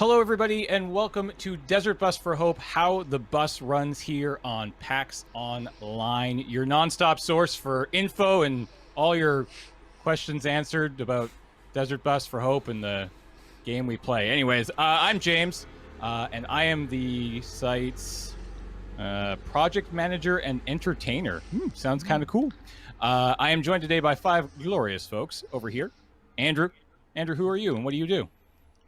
Hello, everybody, and welcome to Desert Bus for Hope, how the bus runs here on PAX Online, your nonstop source for info and all your questions answered about Desert Bus for Hope and the game we play. Anyways, I'm James, and I am the site's project manager and entertainer. Sounds kind of cool. I am joined today by five glorious folks over here. Andrew, who are you and what do you do?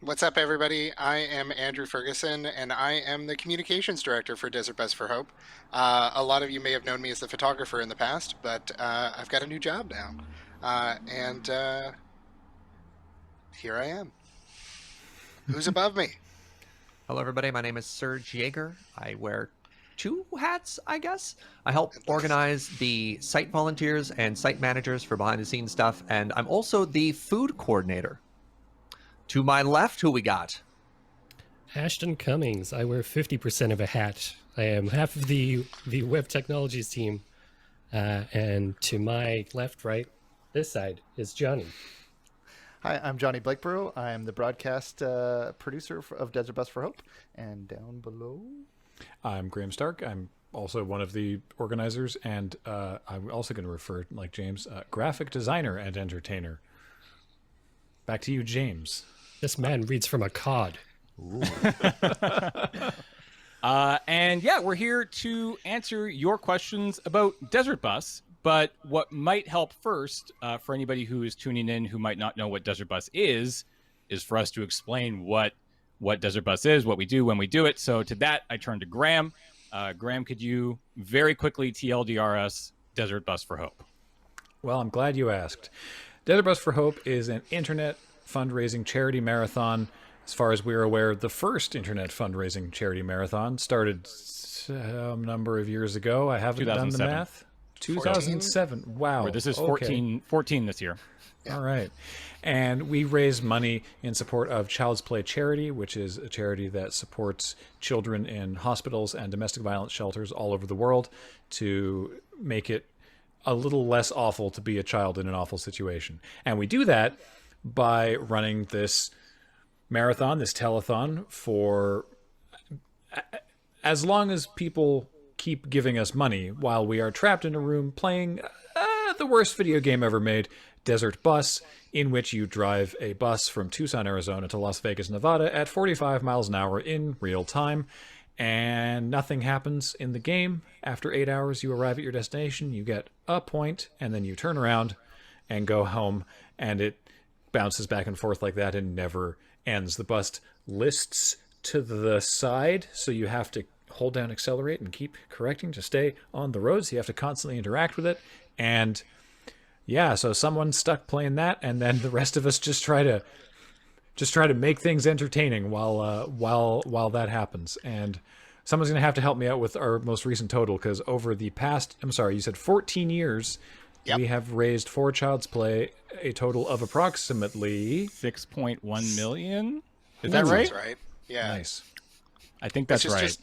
What's up, everybody? I am Andrew Ferguson, and I am the communications director for Desert Bus for Hope. A lot of you may have known me as the photographer in the past, but I've got a new job now. And here I am. Who's above me? Hello, everybody. My name is Serge Jaeger. I wear two hats, I guess. I help organize the site volunteers and site managers for behind-the-scenes stuff, and I'm also the food coordinator. To my left, who we got? Ashton Cummings. I wear 50% of a hat. I am half of the web technologies team. And to my left, right, this side is Johnny. Hi, I'm Johnny Blakeborough. I'm the broadcast producer of Desert Bus for Hope. And down below... I'm Graham Stark. I'm also one of the organizers, and I'm also going to refer, like James, graphic designer and entertainer. Back to you, James. This man reads from a cod. And yeah, we're here to answer your questions about Desert Bus. But what might help first, for anybody who is tuning in who might not know what Desert Bus is for us to explain what Desert Bus is, what we do when we do it. So to that, I turn to Graham. Graham, could you very quickly TLDR us Desert Bus for Hope? Well, I'm glad you asked. Desert Bus for Hope is an internet fundraising charity marathon. As far as we're aware, the first internet fundraising charity marathon started a number of years ago. I haven't done the math. 2007. Wow. This is 14 this year. Yeah. All right. And we raise money in support of Child's Play Charity, which is a charity that supports children in hospitals and domestic violence shelters all over the world to make it a little less awful to be a child in an awful situation. And we do that by running this marathon, this telethon, for as long as people keep giving us money while we are trapped in a room playing the worst video game ever made, Desert Bus, in which you drive a bus from Tucson, Arizona to Las Vegas, Nevada at 45 miles an hour in real time. And nothing happens in the game. After 8 hours, you arrive at your destination, you get a point, and then you turn around and go home, and it bounces back and forth like that and never ends. The bus lists to the side, so you have to hold down accelerate and keep correcting to stay on the road, so you have to constantly interact with it. And yeah, so someone's stuck playing that, and then the rest of us just try to make things entertaining while that happens. And someone's going to have to help me out with our most recent total, because over the past, I'm sorry, you said 14 years, yep, we have raised for Child's Play a total of approximately 6.1 million. Is that right? That's right. Yeah. Nice. I think that's right. Just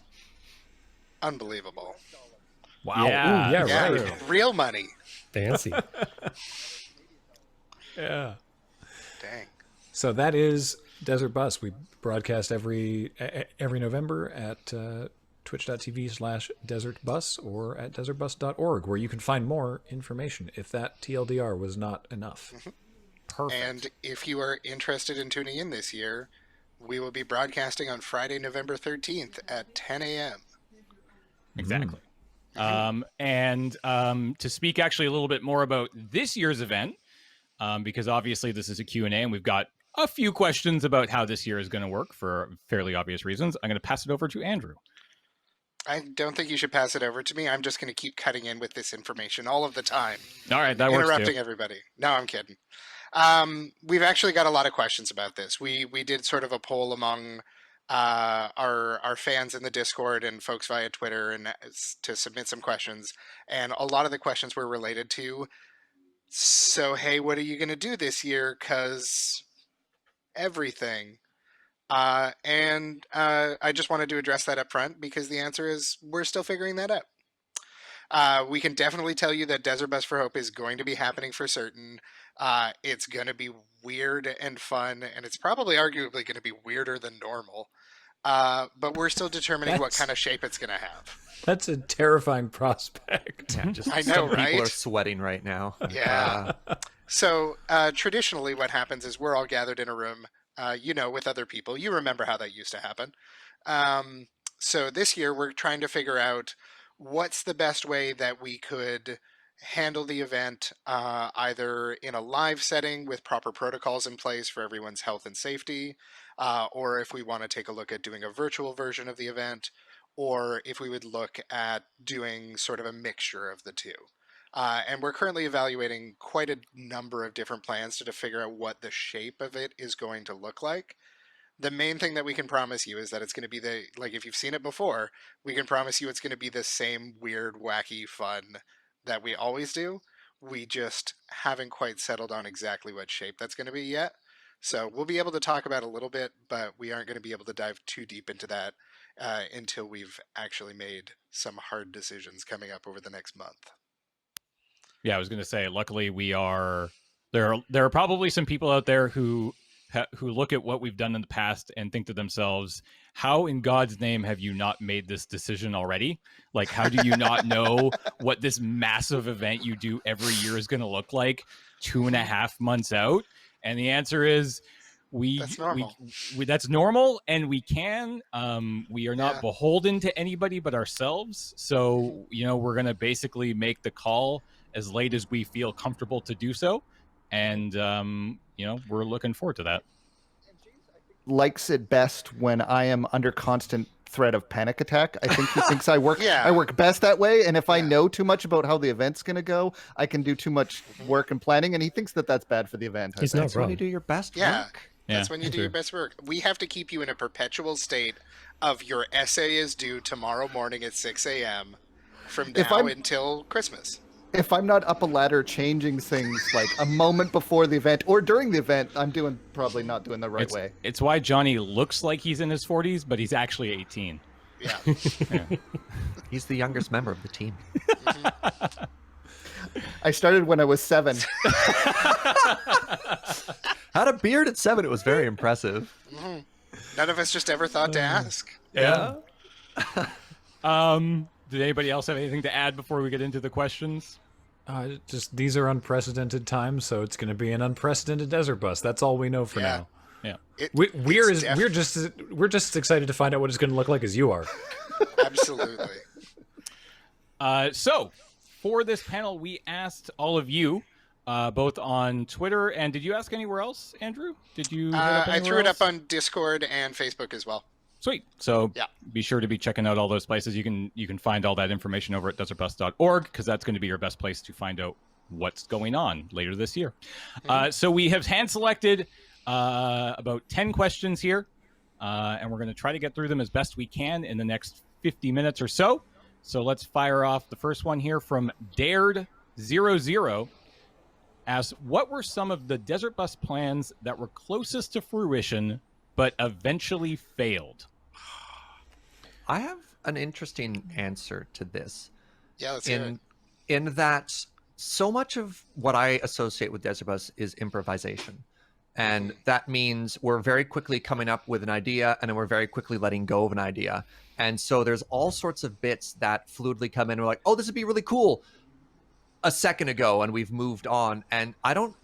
unbelievable. Wow. Yeah. Ooh, yeah, right. Real money. Fancy. Yeah. Dang. So that is Desert Bus. We broadcast every November at twitch.tv/desertbus or at desertbus.org, where you can find more information if that TLDR was not enough. Mm-hmm. Perfect. And if you are interested in tuning in this year, we will be broadcasting on Friday, November 13th at 10 a.m. Exactly. And to speak actually a little bit more about this year's event, because obviously this is a Q&A and we've got a few questions about how this year is going to work for fairly obvious reasons. I'm going to pass it over to Andrew. I don't think you should pass it over to me. I'm just going to keep cutting in with this information all of the time. All right, that works too. Interrupting everybody. No, I'm kidding. We've actually got a lot of questions about this. We did sort of a poll among our fans in the Discord and folks via Twitter and to submit some questions. And a lot of the questions were related to, so, hey, what are you going to do this year? Because everything. And I just wanted to address that up front because the answer is we're still figuring that out. We can definitely tell you that Desert Bus for Hope is going to be happening for certain. It's going to be weird and fun, and it's probably arguably going to be weirder than normal. But we're still determining what That's- kind of shape it's going to have. That's a terrifying prospect. Yeah, just I know, some people are right? sweating right now. Yeah. So traditionally, what happens is we're all gathered in a room, with other people. You remember how that used to happen. So this year, we're trying to figure out what's the best way that we could handle the event, either in a live setting with proper protocols in place for everyone's health and safety, or if we want to take a look at doing a virtual version of the event, or if we would look at doing sort of a mixture of the two. And we're currently evaluating quite a number of different plans to figure out what the shape of it is going to look like. The main thing that we can promise you is that it's going to be if you've seen it before, we can promise you it's going to be the same weird, wacky fun that we always do. We just haven't quite settled on exactly what shape that's going to be yet. So we'll be able to talk about it a little bit, but we aren't going to be able to dive too deep into that until we've actually made some hard decisions coming up over the next month. Yeah, I was going to say. Luckily, we are there. There are probably some people out there who look at what we've done in the past and think to themselves, "How in God's name have you not made this decision already? Like, how do you not know what this massive event you do every year is going to look like 2.5 months out?" And the answer is, That's normal. that's normal, and we can. We are not Yeah. beholden to anybody but ourselves. So we're going to basically make the call as late as we feel comfortable to do so, and we're looking forward to that. Likes it best when I am under constant threat of panic attack. I think he thinks I work Yeah. I work best that way, and if I Yeah. know too much about how the event's going to go, I can do too much work and planning, and he thinks that that's bad for the event. He's I not think. That's when you wrong. do your best Yeah. work. That's Yeah, when you do your best work. We have to keep you in a perpetual state of your essay is due tomorrow morning at 6 a.m. from If now I'm- until Christmas. If I'm not up a ladder changing things like a moment before the event or during the event, I'm probably not doing the right way. It's why Johnny looks like he's in his 40s, but he's actually 18. Yeah. He's the youngest member of the team. I started when I was 7. Had a beard at 7. It was very impressive. None of us just ever thought to ask. Yeah. Did anybody else have anything to add before we get into the questions? Just these are unprecedented times, so it's going to be an unprecedented desert bus. That's all we know for Yeah. now. Yeah. We're just as excited to find out what it's going to look like as you are. Absolutely. So, for this panel, we asked all of you, both on Twitter, and did you ask anywhere else, Andrew? Did you? hit up I anywhere threw it else? up on Discord and Facebook as well. Sweet. So Yeah. be sure to be checking out all those places. You can find all that information over at desertbus.org, because that's going to be your best place to find out what's going on later this year. So we have hand selected about 10 questions here, and we're going to try to get through them as best we can in the next 50 minutes or so. So let's fire off the first one here from Dared00. Asks, what were some of the Desert Bus plans that were closest to fruition but eventually failed? I have an interesting answer to this. Yeah, let's hear it. In that so much of what I associate with Desert Bus is improvisation. And that means we're very quickly coming up with an idea, and then we're very quickly letting go of an idea. And so there's all sorts of bits that fluidly come in. And we're like, oh, this would be really cool a second ago, and we've moved on. And I don't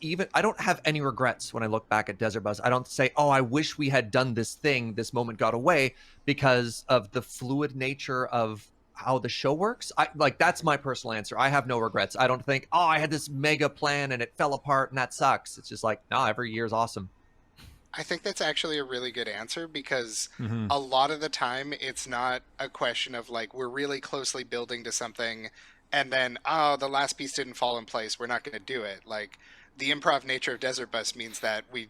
have any regrets when I look back at Desert Bus. I don't say, oh, I wish we had done this thing, this moment got away, because of the fluid nature of how the show works. That's my personal answer. I have no regrets. I don't think, oh, I had this mega plan and it fell apart and that sucks. It's just like, no, every year is awesome. I think that's actually a really good answer, because a lot of the time it's not a question of like we're really closely building to something and then, oh, the last piece didn't fall in place, we're not going to do it. Like, the improv nature of Desert Bus means that we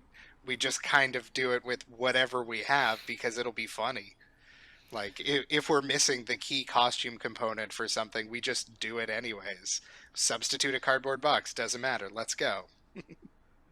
just kind of do it with whatever we have because it'll be funny. Like, if we're missing the key costume component for something, we just do it anyways. Substitute a cardboard box, doesn't matter, let's go.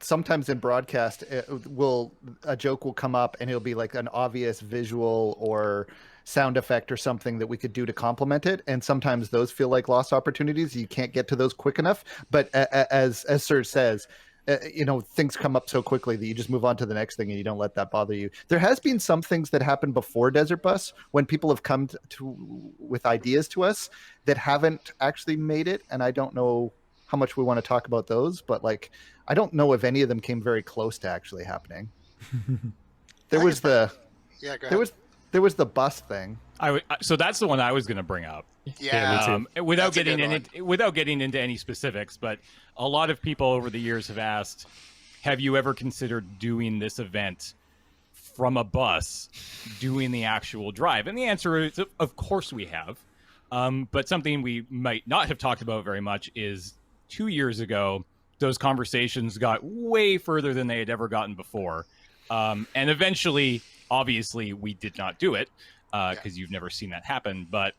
Sometimes in broadcast, a joke will come up and it'll be like an obvious visual or sound effect or something that we could do to complement it. And sometimes those feel like lost opportunities. You can't get to those quick enough. But as Serge says, things come up so quickly that you just move on to the next thing and you don't let that bother you. There has been some things that happened before Desert Bus when people have come with ideas to us that haven't actually made it, and I don't know how much we want to talk about those, but like I don't know if any of them came very close to actually happening. There was the Yeah, go there ahead. was the bus thing. So that's the one I was going to bring up. Yeah, me too. Without That's a getting good one. without getting into any specifics, but a lot of people over the years have asked, have you ever considered doing this event from a bus, doing the actual drive? And the answer is, of course we have. But something we might not have talked about very much is 2 years ago, those conversations got way further than they had ever gotten before. And eventually, obviously, we did not do it because you've never seen that happen. But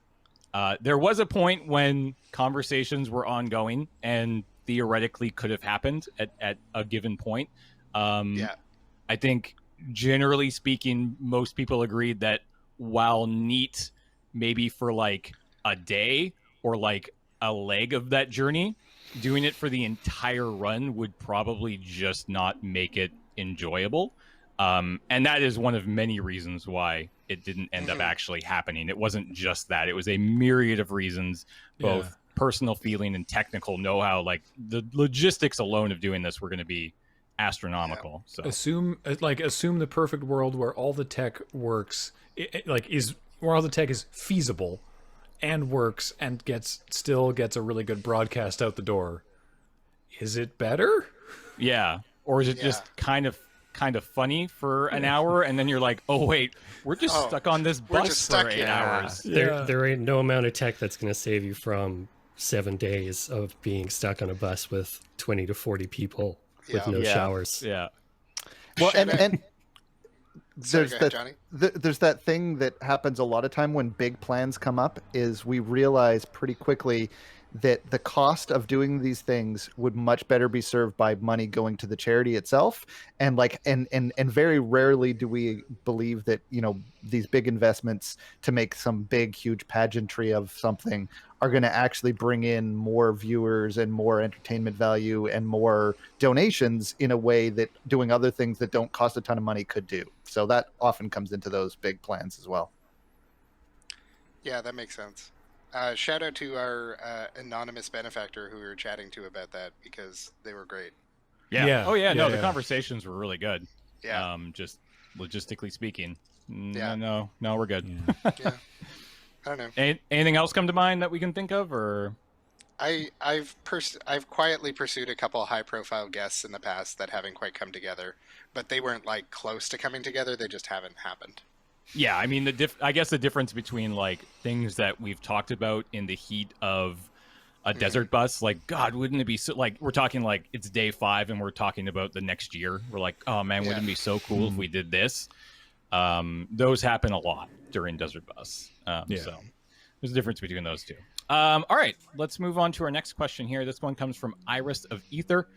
there was a point when conversations were ongoing and theoretically could have happened at a given point. Yeah. I think, generally speaking, most people agreed that while neat, maybe for like a day or like a leg of that journey, doing it for the entire run would probably just not make it enjoyable. And that is one of many reasons why it didn't end up actually happening. It wasn't just that. It was a myriad of reasons, both personal feeling and technical know-how. Like the logistics alone of doing this were going to be astronomical. So Assume the perfect world where all the tech works, where all the tech is feasible and works and still gets a really good broadcast out the door. Is it better? yeah. Or is it just kind of funny for an hour and then you're like, oh wait, we're just stuck on this we're bus just for stuck 8 here. hours. There ain't no amount of tech that's going to save you from 7 days of being stuck on a bus with 20 to 40 people with no Yeah. showers. Yeah. Well, Should and Sorry, there's go ahead, that Johnny. there's that thing that happens a lot of time when big plans come up is we realize pretty quickly that the cost of doing these things would much better be served by money going to the charity itself, and very rarely do we believe that these big investments to make some big huge pageantry of something are going to actually bring in more viewers and more entertainment value and more donations in a way that doing other things that don't cost a ton of money could do. So that often comes into those big plans as well. Yeah, that makes sense. Shout out to our anonymous benefactor who we were chatting to about that because they were great. Yeah. Oh yeah, no, the yeah. conversations were really good. Yeah. Just logistically speaking. Yeah. No, we're good. Yeah. I don't know. Anything else come to mind that we can think of, or I've quietly pursued a couple high profile guests in the past that haven't quite come together, but they weren't like close to coming together. They just haven't happened. yeah, I mean I guess the difference between like things that we've talked about in the heat of a desert bus, like God, wouldn't it be so, like we're talking like it's day 5 and we're talking about the next year. We're like, oh man, wouldn't it be so cool if we did this? Those happen a lot during desert bus. So there's a difference between those two. All right, let's move on to our next question here. This one comes from Iris of Ether.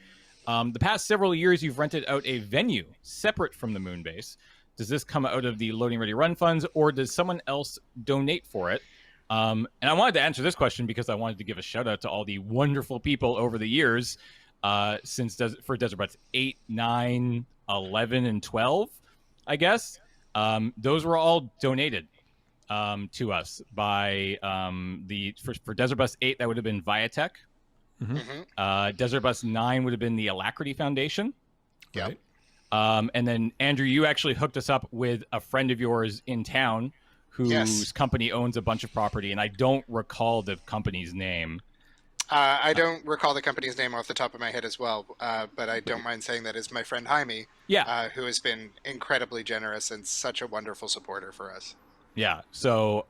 The past several years, you've rented out a venue separate from the moon base. Does this come out of the Loading Ready Run funds, or does someone else donate for it? And I wanted to answer this question because I wanted to give a shout out to all the wonderful people over the years for Desert Bus 8, 9, 11, and 12, I guess. Those were all donated to us by for Desert Bus 8, that would have been Viatech. Desert Bus 9 would have been the Alacrity Foundation. Yep. And then Andrew, you actually hooked us up with a friend of yours in town whose company owns a bunch of property, and I don't recall the company's name. I don't recall the company's name off the top of my head as well, but I don't mind saying that is my friend Jaime, who has been incredibly generous and such a wonderful supporter for us. Yeah. So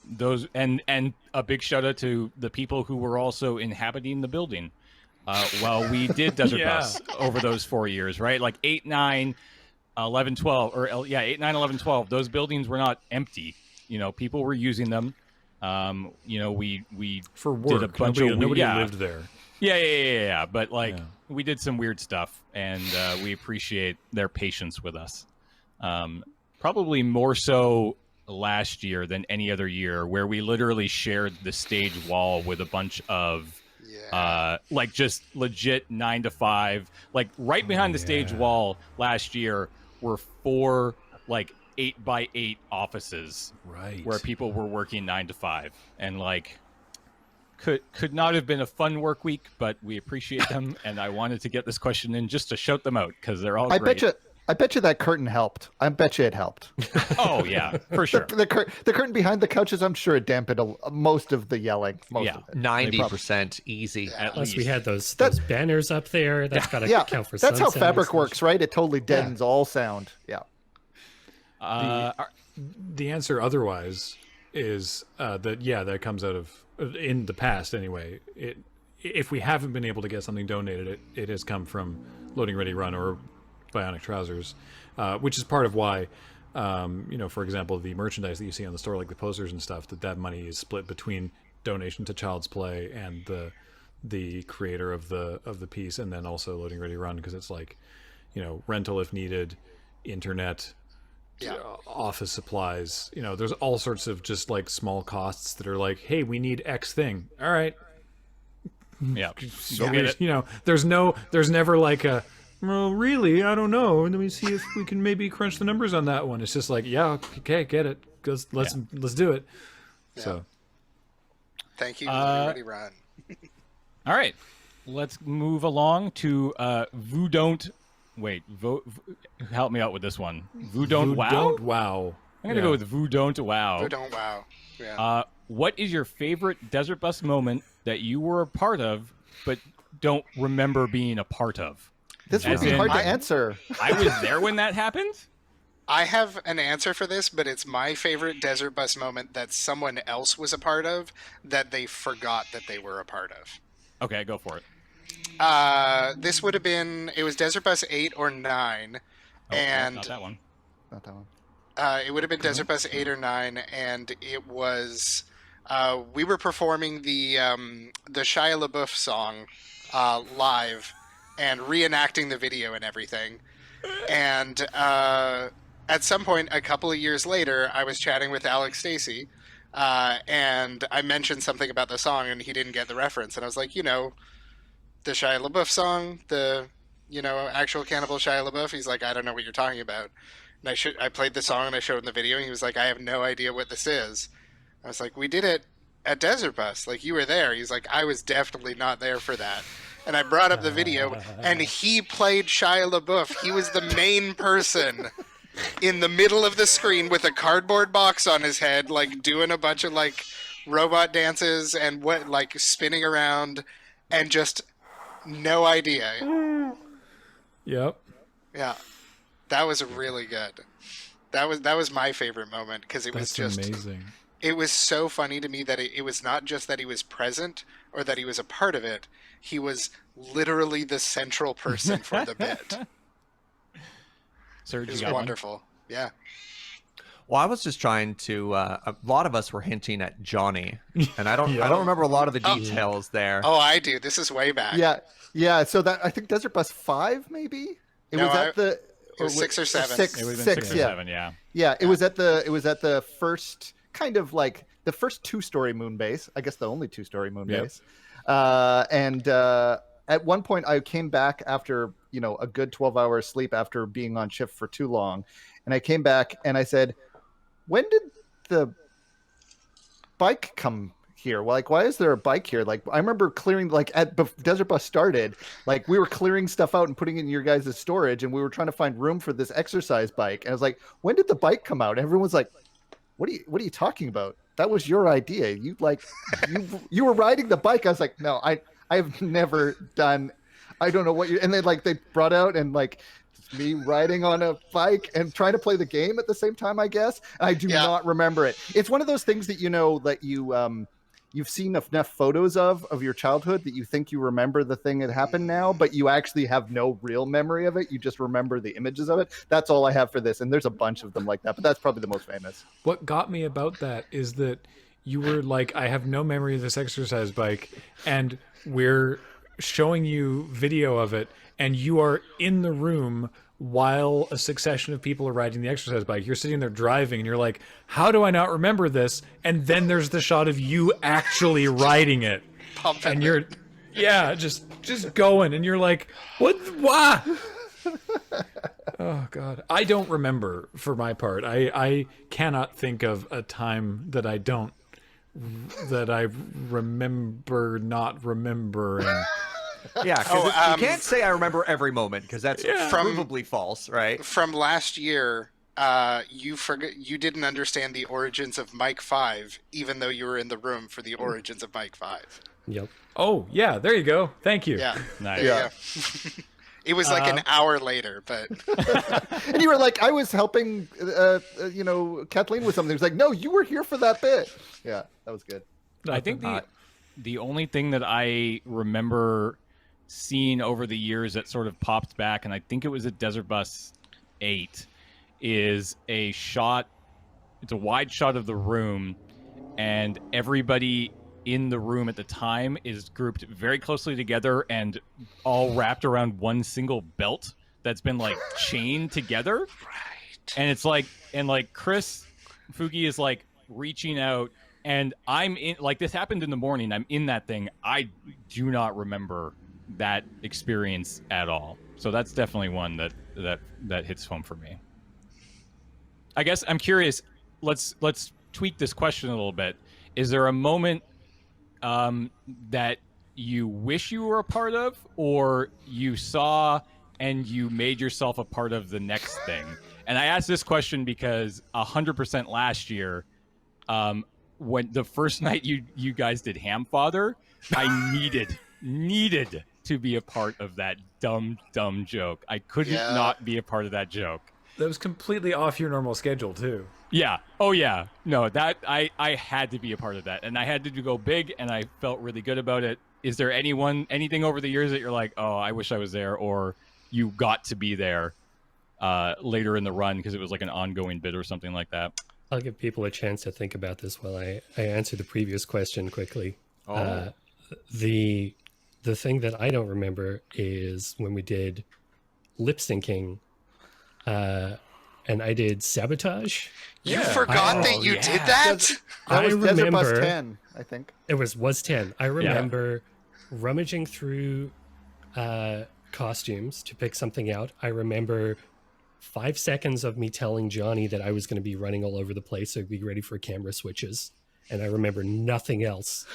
those and a big shout out to the people who were also inhabiting the building while we did Desert Bus over those 4 years, right? Like 8, 9, 11, 12, or 8, 9, 11, 12. Those buildings were not empty. People were using them. We For work. did a bunch of nobody lived there. Yeah. But we did some weird stuff, and we appreciate their patience with us. Probably more so last year than any other year, where we literally shared the stage wall with a bunch of Yeah. Like just legit 9 to 5. Like right behind the stage wall last year were 4 like 8x8 offices Right. where people were working 9 to 5, and like could not have been a fun work week, but we appreciate them, and I wanted to get this question in just to shout them out because they're all great. I bet you that curtain helped. I bet you it helped. Oh yeah, for sure. The curtain behind the couches, I'm sure it dampened most of the yelling. Most of it. 90% easy. At Plus, least. we had those banners up there. That's got to Yeah, count for that's some how sound fabric insulation. works, right? It totally deadens all sound. Yeah. The answer otherwise is that comes out of, in the past anyway. If we haven't been able to get something donated, it has come from Loading Ready Run or Bionic Trousers, which is part of why, for example, the merchandise that you see on the store, like the posters and stuff, that money is split between donation to Child's Play and the creator of the piece, and then also Loading Ready Run, because it's like, rental if needed, internet, office supplies. There's all sorts of just like small costs that are like, hey, we need X thing. All right. Yeah. Go get it. There's never like a, well, really, I don't know. Let me see if we can maybe crunch the numbers on that one. It's just like, yeah, okay, get it. Let's do it. Yeah. So, Thank you, Ready Run. All right, let's move along to help me out with this one. Don't Wow. Don't wow. I'm gonna go with Don't Wow. Oh, don't wow. Yeah. What is your favorite Desert Bus moment that you were a part of but don't remember being a part of? This would be hard to answer. I was there when that happened. I have an answer for this, but it's my favorite Desert Bus moment that someone else was a part of that they forgot that they were a part of. Okay, go for it. This would have been, it was Desert Bus 8 or 9. Oh, and not that one. Not that one. It would have been Desert Bus 8 or 9, and it was, we were performing the Shia LaBeouf song live and reenacting the video and everything. And at some point, a couple of years later, I was chatting with Alex Stacey, and I mentioned something about the song, and he didn't get the reference. And I was like, the Shia LaBeouf song, the, actual Cannibal Shia LaBeouf. He's like, I don't know what you're talking about. And I played the song and I showed him the video, and he was like, I have no idea what this is. I was like, we did it at Desert Bus. Like, you were there. He's like, I was definitely not there for that. And I brought up the video, and he played Shia LaBeouf. He was the main person in the middle of the screen with a cardboard box on his head, like doing a bunch of like robot dances and spinning around, and just no idea. Yep. Yeah, that was really good. That was my favorite moment, because it was just amazing. It was so funny to me that it was not just that he was present or that he was a part of it. He was literally the central person for the bit. Serge, It was you got wonderful. Yeah. Well, I was just trying to. A lot of us were hinting at Johnny, and I don't remember a lot of the details there. Oh, I do. This is way back. Yeah. So that, I think Desert Bus 5, maybe it was 6 or 7. It would have been 6 or 7. Yeah. Yeah. It was at the first kind of like the first 2-story moon base. I guess the only 2-story moon base. And at one point, I came back after a good 12 hours sleep after being on shift for too long, and I came back and I said, when did the bike come here? Like, why is there a bike here? Like, I remember clearing, like, Desert Bus started, like, we were clearing stuff out and putting it in your guys' storage, and we were trying to find room for this exercise bike. And I was like, when did the bike come out? And everyone's like, what are you talking about? That was your idea. You you were riding the bike. I was like, no, I've never done, I don't know what and then like they brought out and like me riding on a bike and trying to play the game at the same time, I guess. And I do not remember it. It's one of those things that that you've seen enough photos of your childhood that you think you remember the thing that happened now, but you actually have no real memory of it. You just remember the images of it. That's all I have for this. And there's a bunch of them like that, but that's probably the most famous. What got me about that is that you were like, I have no memory of this exercise bike, and we're showing you video of it, and you are in the room while a succession of people are riding the exercise bike. You're sitting there driving, and you're like, how do I not remember this? And then there's the shot of you actually riding it. Pumping And you're Yeah, just going, and you're like, what? Why? Oh God, I don't remember. For my part, I cannot think of a time that I remember not remembering. Yeah, because Oh, you can't say I remember every moment because that's provably false, right? From last year, you didn't understand the origins of Mike 5, even though you were in the room for the origins of Mike 5. Yep. Oh yeah, there you go. Thank you. Yeah. Nice. There you go. It was like an hour later, but And you were like, I was helping, Kathleen with something. He was like, no, you were here for that bit. Yeah, that was good. I think the only thing that I remember seeing over the years that sort of popped back, and I think it was at Desert Bus 8, is a shot. It's a wide shot of the room, and everybody in the room at the time is grouped very closely together and all wrapped around one single belt that's been like chained together. right. And it's like, Chris Fugi is like reaching out, and I'm in, like, this happened in the morning. I'm in that thing. I do not remember that experience at all. So that's definitely one that hits home for me. I guess I'm curious. Let's tweak this question a little bit. Is there a moment that you wish you were a part of, or you saw and you made yourself a part of the next thing? And I asked this question because 100% last year, when the first night you guys did Hamfather, I needed to be a part of that dumb joke. I couldn't not be a part of that joke. That was completely off your normal schedule too. Yeah. Oh yeah. No, that I had to be a part of that, and I had to go big, and I felt really good about it. Is there anything over the years that you're like, oh, I wish I was there, or you got to be there later in the run because it was like an ongoing bit or something like that? I'll give people a chance to think about this while I answer the previous question quickly. The thing that I don't remember is when we did lip syncing, and I did Sabotage. You forgot that you did that? That was Desert Bus remember- 10, I think. It was 10. I remember rummaging through costumes to pick something out. I remember 5 seconds of me telling Johnny that I was going to be running all over the place, so be ready for camera switches. And I remember nothing else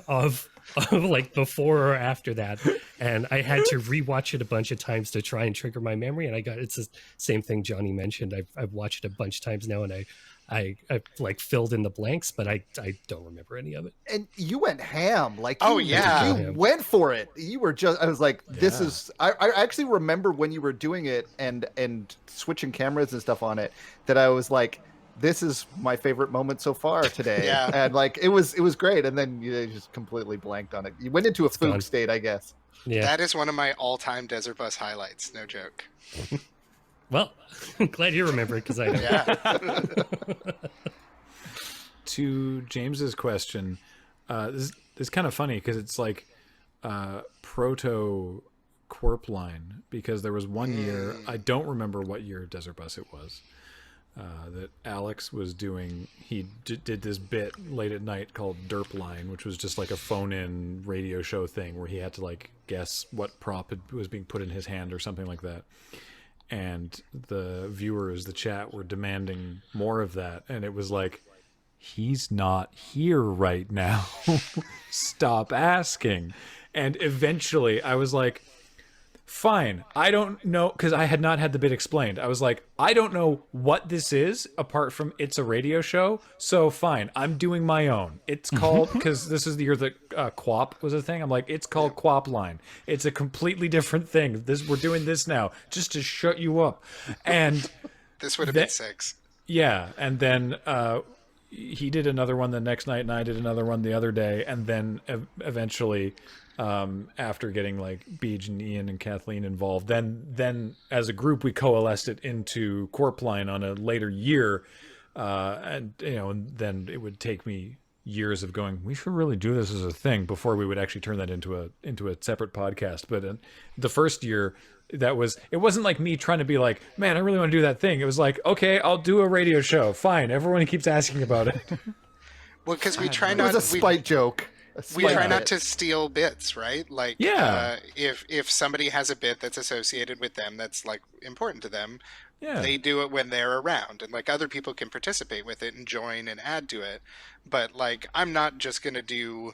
of like before or after that. And I had to rewatch it a bunch of times to try and trigger my memory. And it's the same thing Johnny mentioned. I've watched it a bunch of times now, and I like filled in the blanks, but I don't remember any of it. And you went ham. Like, you went for it. You were just, I was like, this is, I actually remember when you were doing it and switching cameras and stuff on it, that I was like, this is my favorite moment so far today. Yeah. And like, it was great. And then you just completely blanked on it. You went into a fugue state, I guess. Yeah. That is one of my all-time Desert Bus highlights. No joke. Well, I'm glad you remember it because I don't. Yeah. To James's question, this is kind of funny because it's like proto Corp line, because there was one year, I don't remember what year Desert Bus it was, that Alex was doing. He did this bit late at night called Derp Line, which was just like a phone-in radio show thing where he had to like guess what prop was being put in his hand or something like that. And the viewers, the chat, were demanding more of that. And it was like, he's not here right now. Stop asking. And eventually I was like, fine, I don't know, because I had not had the bit explained. I was like, I don't know what this is apart from it's a radio show, so fine, I'm doing my own. It's called, because this is the year that Quap was a thing, I'm like, it's called Quap Line. It's a completely different thing. We're doing this now just to shut you up. And This would have been 6. yeah, and then he did another one the next night, and I did another one the other day, and then eventually, after getting like Beej and Ian and Kathleen involved, then as a group we coalesced it into Corp Line on a later year, and then it would take me years of going, we should really do this as a thing before we would actually turn that into a separate podcast. But the first year, it wasn't like me trying to be like, man, I really want to do that thing. It was like, okay, I'll do a radio show. Fine. Everyone keeps asking about it. Well, because we try It not. was a spite joke. We spike try not bit. to steal bits, right? Like, Yeah. if somebody has a bit that's associated with them that's like important to them, Yeah. they do it when they're around, and like other people can participate with it and join and add to it. But like, I'm not just gonna do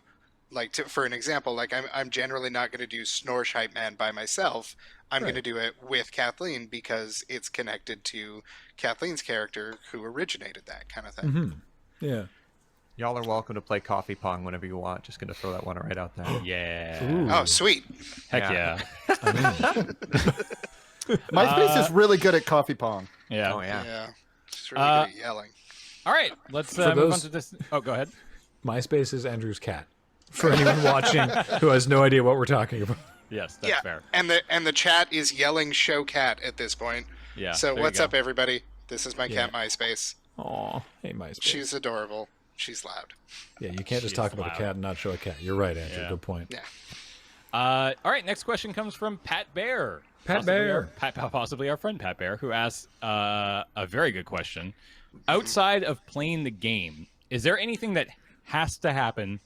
like for an example, like I'm generally not gonna do Snorsh Hype Man by myself. I'm Right. gonna do it with Kathleen because it's connected to Kathleen's character who originated that kind of thing. Mm-hmm. Yeah. Y'all are welcome to play Coffee Pong whenever you want. Just gonna throw that one right out there. Yeah. Ooh. Oh, sweet. Heck Yeah. yeah. I mean, MySpace is really good at coffee pong. Yeah. Oh yeah. Yeah. It's really good at yelling. All right. Let's For move on those- to this. Oh, go ahead. MySpace is Andrew's cat. For anyone watching who has no idea what we're talking about. Yes, that's fair. And the chat is yelling "show cat" at this point. Yeah. So there you what's go. up, everybody? This is my Yeah. cat MySpace. Aw, hey MySpace. She's adorable. She's loud. Yeah, you can't just She talk is about loud. a cat and not show a cat. You're right, Andrew. Yeah. Good point. Yeah. All right. Next question comes from Pat Bear. Pat Possibly Bear. possibly our friend Pat Bear, who asks a very good question. Outside of playing the game, is there anything that has to happen,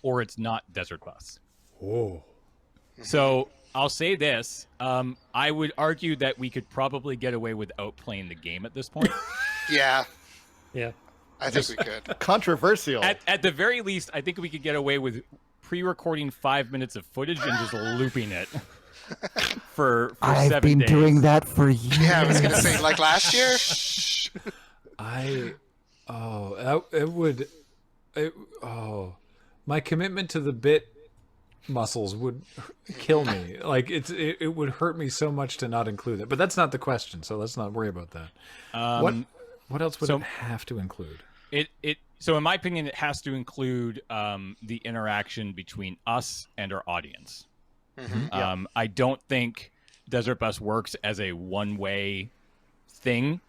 or it's not Desert Bus? Oh. So I'll say this: I would argue that we could probably get away without playing the game at this point. Yeah, Yeah. I think we could. Controversial. At the very least, I think we could get away with pre-recording 5 minutes of footage and just looping it for 7 days. that for years. Yeah, I was gonna say like last year. My commitment to the bit muscles would kill me. Like it would hurt me so much to not include it. But that's not the question, so let's not worry about that. What else would so- it have to include? So in my opinion, it has to include the interaction between us and our audience. I don't think Desert Bus works as a one-way thing.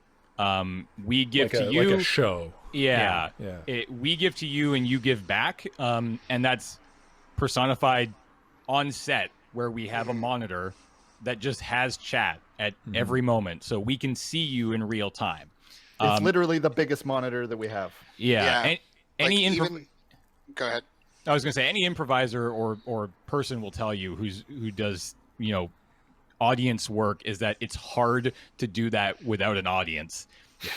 We give to you like a show. Yeah. Yeah. We give to you and you give back. And that's personified on set where we have a monitor that just has chat at every moment. So we can see you in real time. It's literally the biggest monitor that we have. Yeah. Yeah. And any Like, even... Go ahead. I was going to say any improviser or person will tell you who does, audience work is that it's hard to do that without an audience.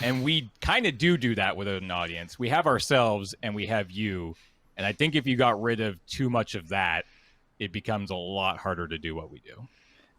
And we kind of do that without an audience. We have ourselves and we have you. And I think if you got rid of too much of that, it becomes a lot harder to do what we do.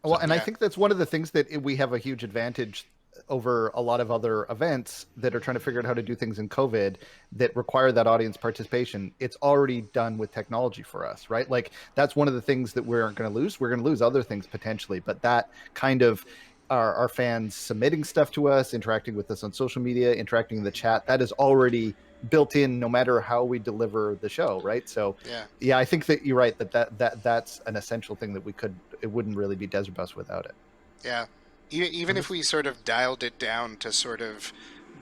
Well, and I yeah. think that's one of the things that we have a huge advantage over a lot of other events that are trying to figure out how to do things in COVID that require that audience participation. It's already done with technology for us, right? Like that's one of the things that we're going to lose. We're going to lose other things potentially, but that kind of our fans submitting stuff to us, interacting with us on social media, interacting in the chat, that is already built in no matter how we deliver the show, right? So yeah, I think that you're right that's an essential thing that it wouldn't really be Desert Bus without it. Yeah. Even if we sort of dialed it down to sort of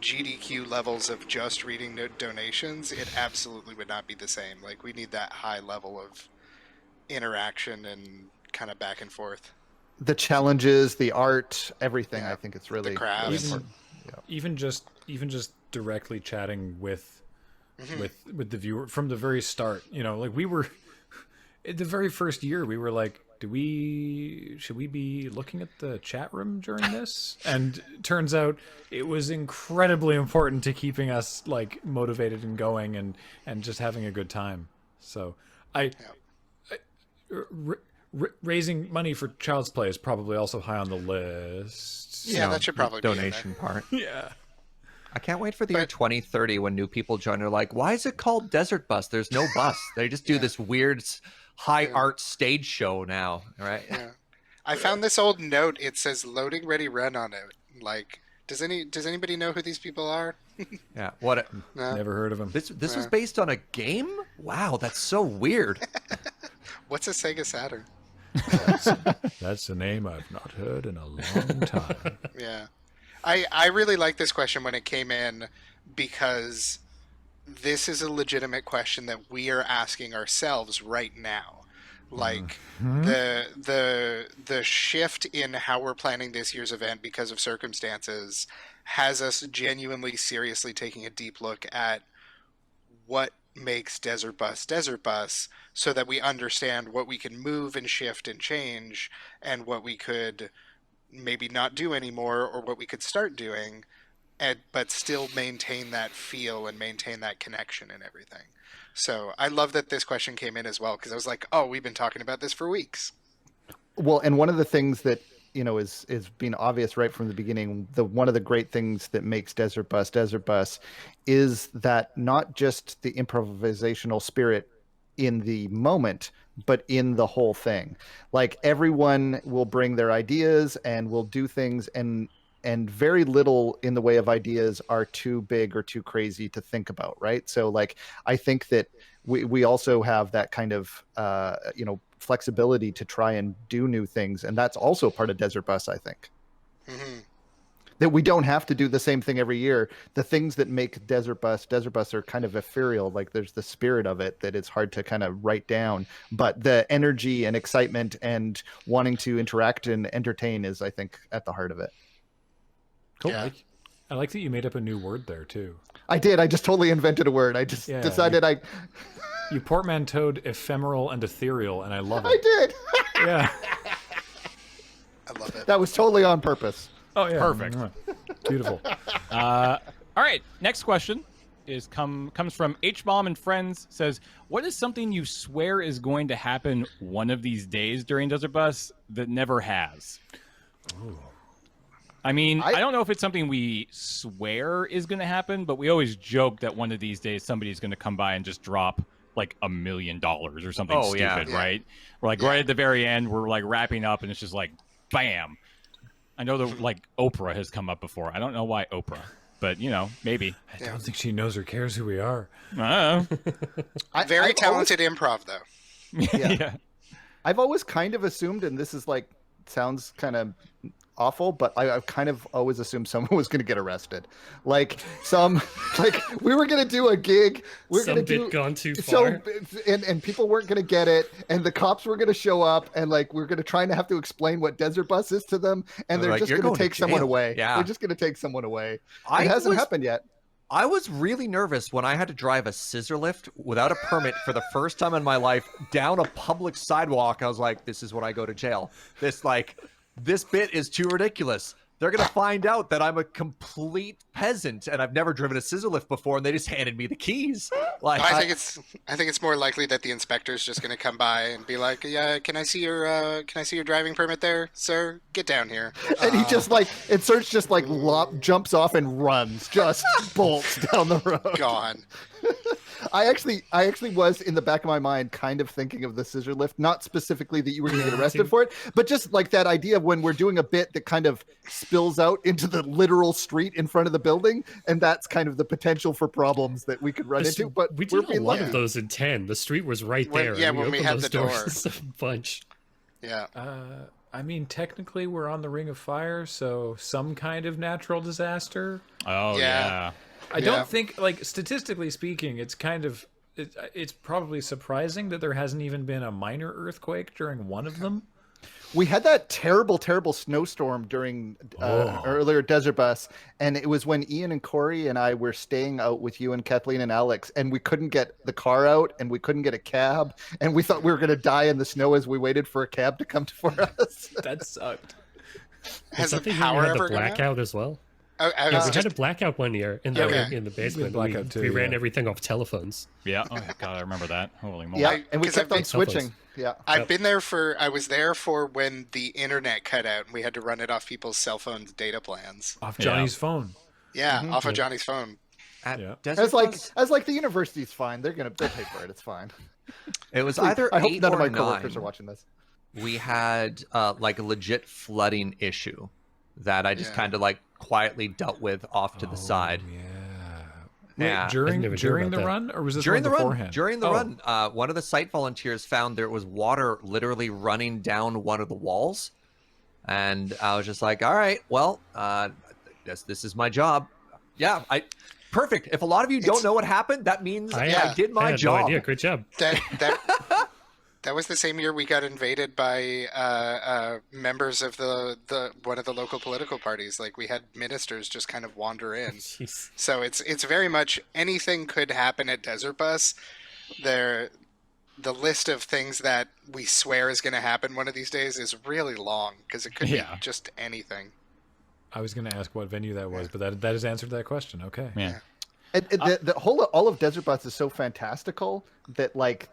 GDQ levels of just reading donations, it absolutely would not be the same. Like we need that high level of interaction and kind of back and forth. The challenges, the art, everything. Yeah. I think it's really, The crafts. really important. Even just directly chatting with the viewer from the very start. Like we were at the very first year, we were like, should we be looking at the chat room during this? And it turns out it was incredibly important to keeping us like motivated and going and just having a good time. So raising money for Child's Play is probably also high on the list. Yeah, that should probably be in there. donation part. Yeah. I can't wait for the year 2030 when new people join. They're like, why is it called Desert Bus? There's no bus. They just do this weird high art stage show now, right? Yeah. I found this old note. It says "loading ready run" on it. Like, does anybody know who these people are? Yeah. No. Never heard of him. This was based on a game? Wow, that's so weird. What's a Sega Saturn? That's a name I've not heard in a long time. Yeah. I really like this question when it came in because this is a legitimate question that we are asking ourselves right now. Like the shift in how we're planning this year's event because of circumstances has us genuinely seriously taking a deep look at what makes Desert Bus, so that we understand what we can move and shift and change, and what we could maybe not do anymore, or what we could start doing, but still maintain that feel and maintain that connection and everything. So I love that this question came in as well, because I was like, oh, we've been talking about this for weeks. Well, and one of the things that is been obvious right from the beginning. One of the great things that makes Desert Bus is that not just the improvisational spirit in the moment, but in the whole thing. Like everyone will bring their ideas and will do things, and very little in the way of ideas are too big or too crazy to think about, right? So like I think that we also have that kind of flexibility to try and do new things, and that's also part of Desert Bus, I think. Mm-hmm. That we don't have to do the same thing every year. The things that make Desert Bus are kind of ethereal. Like there's the spirit of it that it's hard to kind of write down, but the energy and excitement and wanting to interact and entertain is, I think, at the heart of it. Cool. Yeah. I like that you made up a new word there too. I did. I just totally invented a word. I just decided You portmanteaued ephemeral and ethereal, and I love it. I did. Yeah. I love it. That was totally on purpose. Oh yeah. Perfect. Beautiful. All right, next question comes from H-Bomb and Friends. Says, what is something you swear is going to happen one of these days during Desert Bus that never has? Ooh. I mean, I don't know if it's something we swear is going to happen, but we always joke that one of these days somebody's going to come by and just drop like $1 million or something stupid, right? We're like right at the very end, we're like wrapping up, and it's just like, bam. I know that like Oprah has come up before. I don't know why Oprah, but maybe. I don't think she knows or cares who we are. I don't know. Very talented improv, though. Yeah. I've always kind of assumed, and this is like sounds kind of awful, but I've kind of always assumed someone was going to get arrested. Like we were going to do a gig. Gone too far. And people weren't going to get it, and the cops were going to show up, and like we're going to try and have to explain what Desert Bus is to them, and they're just going to take someone away. Yeah. They're just going to take someone away. It hasn't happened yet. I was really nervous when I had to drive a scissor lift without a permit for the first time in my life down a public sidewalk. I was like, this is when I go to jail. This bit is too ridiculous. They're going to find out that I'm a complete peasant and I've never driven a scissor lift before, and they just handed me the keys. Like I think it's more likely that the inspector's just going to come by and be like, "Yeah, can I see your driving permit there, sir? Get down here." And he just and Serge just jumps off and runs, just bolts down the road. Gone. I actually was in the back of my mind kind of thinking of the scissor lift, not specifically that you were going to get arrested for it, but just like that idea of when we're doing a bit that kind of spills out into the literal street in front of the building, and that's kind of the potential for problems that we could run into. But we did a lot of those in 10. The street was right there. When we had the door. A bunch. Yeah. I mean, technically, we're on the Ring of Fire, so some kind of natural disaster. Oh yeah. I don't think, statistically speaking, it's it's probably surprising that there hasn't even been a minor earthquake during one of them. We had that terrible, terrible snowstorm during earlier Desert Bus, and it was when Ian and Corey and I were staying out with you and Kathleen and Alex, and we couldn't get the car out, and we couldn't get a cab, and we thought we were going to die in the snow as we waited for a cab to come for us. That sucked. Has the I think power we had ever the gone out? blackout as well. We had a blackout one year in the basement. blackout too, we ran everything off telephones. Yeah. Oh God, I remember that. Holy moly. Yeah, and we 'cause kept I've on been- switching. Yeah. I was there for when the internet cut out and we had to run it off people's cell phones data plans. Off Johnny's phone. Yeah, off of Johnny's phone. at Desert Bus, As the university's fine. They'll pay for it. It's fine. it was either I hope 8 none of or my coworkers 9. are watching this. We had a legit flooding issue that I just Yeah. kind of quietly dealt with off to the side. Wait, Yeah. during never heard the about that. run, or was this During the one run, beforehand? during the Oh. run, one of the site volunteers found there was water literally running down one of the walls, and I was just like, "All right, well, this is my job." Yeah, perfect. If a lot of you don't know what happened, that means I did my I had job. No idea. Great job. That was the same year we got invaded by members of the one of the local political parties. Like we had ministers just kind of wander in. Jeez. So it's very much anything could happen at Desert Bus. The list of things that we swear is going to happen one of these days is really long because it could be just anything. I was going to ask what venue that was, but that has answered that question. Okay. Yeah. The whole all of Desert Bus is so fantastical that, like,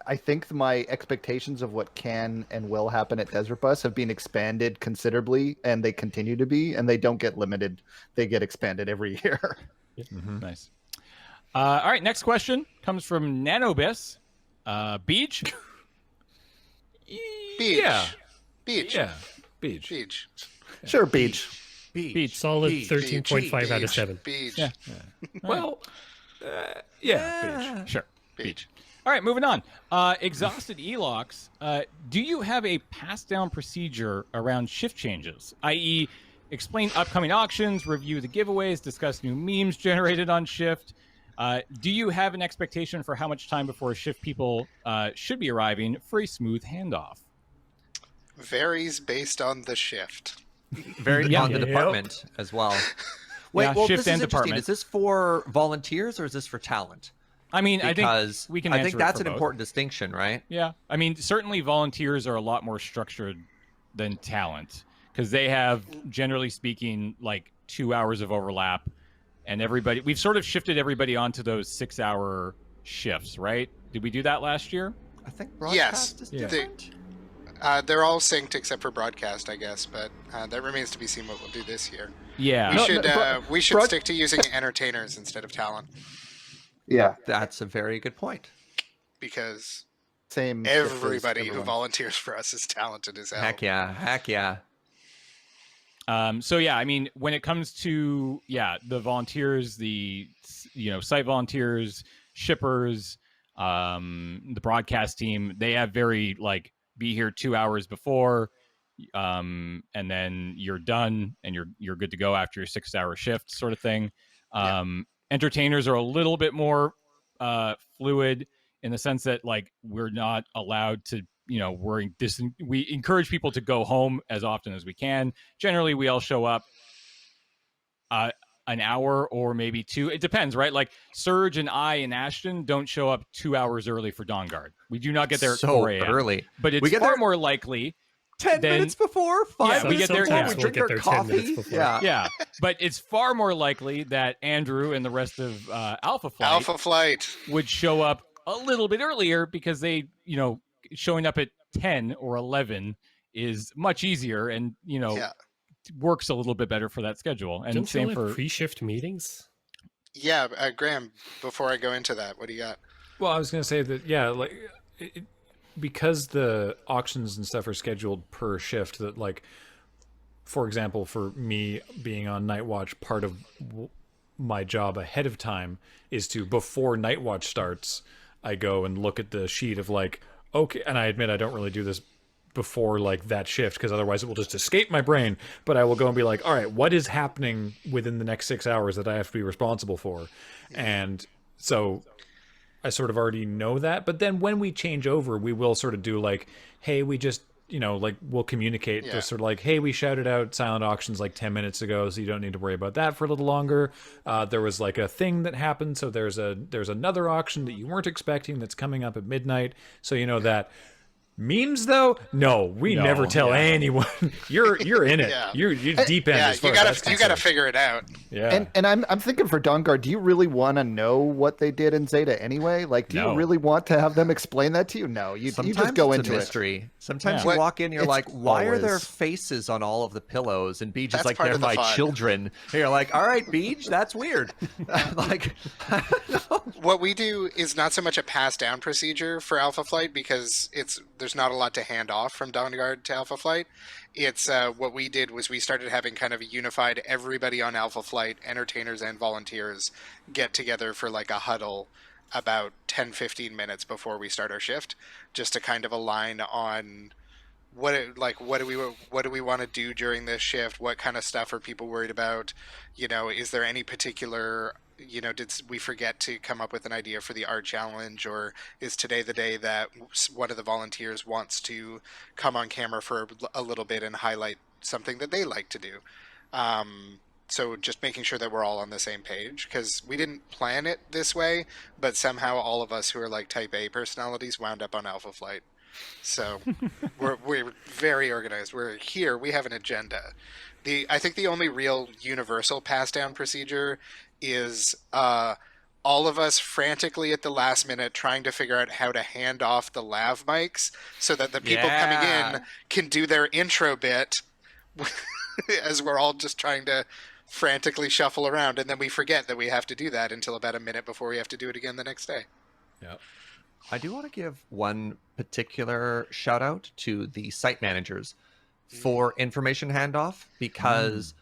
I think my expectations of what can and will happen at Desert Bus have been expanded considerably, and they continue to be, and they don't get limited; they get expanded every year. Nice. All right, next question comes from Nanobis. Beach? Beach. Yeah. Beach. Yeah. Beach. Beach. Sure, beach. Beach. Solid 13.5 out of 7. Beach. Yeah. Well, yeah. Beach. Sure. Beach. All right, moving on. Exhausted Elox, do you have a pass-down procedure around shift changes, i.e., explain upcoming auctions, review the giveaways, discuss new memes generated on shift? Do you have an expectation for how much time before shift people should be arriving for a smooth handoff? Varies based on the shift. Very on the department as well. Wait, Yeah, well, shift this and is interesting. department. Is this for volunteers or is this for talent? I mean, Because I think we can I answer think it that's for an both. important distinction, right? Yeah. I mean, certainly volunteers are a lot more structured than talent because they have, generally speaking, like 2 hours of overlap. And we've sort of shifted everybody onto those 6-hour shifts, right? Did we do that last year? I think Yes. broadcast is Yeah. different. They're all synced except for broadcast, I guess, but that remains to be seen what we'll do this year. Yeah. We should stick to using entertainers instead of talent Yeah, That's a very good point. because same. shift as everybody who everyone. volunteers for us is talented as hell. Heck yeah. Heck yeah. So yeah, I mean, when it comes to the volunteers, the site volunteers, shippers, the broadcast team, they have very be here 2 hours before, and then you're done and you're good to go after your 6-hour shift sort of thing. Entertainers are a little bit more fluid in the sense that we're not allowed to we encourage people to go home as often as we can. Generally, we all show up an hour or maybe two. It depends, right? Like Serge and I and Ashton don't show up 2 hours early for Dawn Guard. We do not get there at So 4 a.m. early. But it's We get far there more likely 10 then- minutes before? 5 Yeah, we minutes get there- before? yeah. We We'll drink get our there 10 minutes coffee? before. Yeah. yeah, but it's far more likely that Andrew and the rest of Alpha Flight Alpha Flight. would show up a little bit earlier because they, showing up at 10 or 11 is much easier and, Yeah. works a little bit better for that schedule. And Don't you same have for pre-shift meetings? Yeah, Graham, before I go into that, what do you got? Well, I was going to say that, because the auctions and stuff are scheduled per shift, that, for example, for me being on Night Watch, part of my job ahead of time is to, before Night Watch starts, I go and look at the sheet of, okay, and I admit I don't really do this before that shift because otherwise it will just escape my brain, but I will go and be like, all right, what is happening within the next 6 hours that I have to be responsible for? And so I sort of already know that, but then when we change over, we will sort of do hey, we just we'll communicate just sort of hey, we shouted out silent auctions 10 minutes ago, so you don't need to worry about that for a little longer. There was a thing that happened, so there's another auction that you weren't expecting that's coming up at midnight, so you know that. Memes though, no, we never tell anyone. You're in it. Yeah. You're deep end. Yeah, as far you as gotta that's you gotta concerned. figure it out. Yeah. And I'm thinking for Dawn Guard, do you really want to know what they did in Zeta anyway? Do No. you really want to have them explain that to you? No, you Sometimes just go it's into a it. mystery. Sometimes Yeah. you walk in, you're It's like, why are there always- faces on all of the pillows? And Beej is That's like, part they're of the my fun. children. And you're like, all right, Beej, that's weird. What we do is not so much a pass down procedure for Alpha Flight because there's not a lot to hand off from Dawn Guard to Alpha Flight. It's what we did was we started having kind of a unified everybody on Alpha Flight, entertainers and volunteers, get together for a huddle about 10-15 minutes before we start our shift, just to kind of align on what do we want to do during this shift, what kind of stuff are people worried about, is there any particular did we forget to come up with an idea for the art challenge, or is today the day that one of the volunteers wants to come on camera for a little bit and highlight something that they like to do? So just making sure that we're all on the same page, because we didn't plan it this way, but somehow all of us who are like type A personalities wound up on Alpha Flight. So we're very organized. We're here. We have an agenda. I think the only real universal pass down procedure is all of us frantically at the last minute trying to figure out how to hand off the lav mics so that the people coming in can do their intro bit as we're all just trying to frantically shuffle around, and then we forget that we have to do that until about a minute before we have to do it again the next day. Yeah. I do want to give one particular shout out to the site managers for information handoff, because